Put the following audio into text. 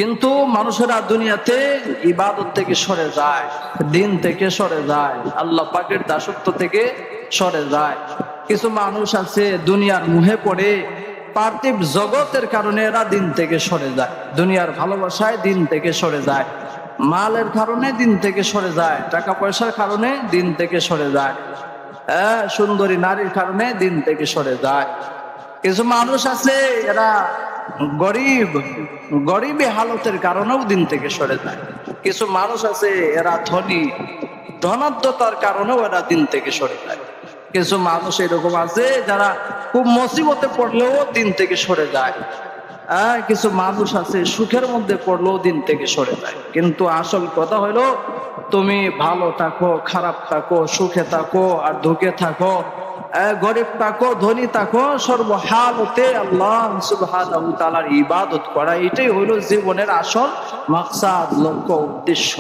কিন্তু মানুষেরা দুনিয়াতে ইবাদত থেকে সরে যায়, দিন থেকে সরে যায়, আল্লাহ পাকের দাসত্ব থেকে সরে যায়। কিছু মানুষ আছে দুনিয়ার মুহে পড়ে পার্থিব জগতের কারণে এরা দিন থেকে সরে যায়, দুনিয়ার ভালোবাসায় দিন থেকে সরে যায়, মালের কারণে দিন থেকে সরে যায়, টাকা পয়সার কারণে দিন থেকে সরে যায়, সুন্দরী নারীর কারণে দিন থেকে সরে যায়। কিছু মানুষ আছে এরা গরিবী হালতের কারণেও দিন থেকে সরে যায়। কিছু মানুষ আছে এরা ধনী, ধনাঢ্যতার কারণেও এরা দিন থেকে সরে যায়। কিছু মানুষ এরকম আছে যারা খুব মুসিবতে পড়লেও দিন থেকে সরে যায়। কিছু মানুষ আছে সুখের মধ্যে পড়লেও দিন থেকে সরে যায়। কিন্তু আসল কথা হলো, তুমি ভালো থাকো, খারাপ থাকো, সুখে থাকো আর দুঃখে থাকো, গরিব থাকো, ধনী থাকো, সর্বহালতে আল্লাহ সুবহানাহু ওয়া তাআলার ইবাদত করা, এটাই হলো জীবনের আসল মাকসাদ, লক্ষ্য, উদ্দেশ্য।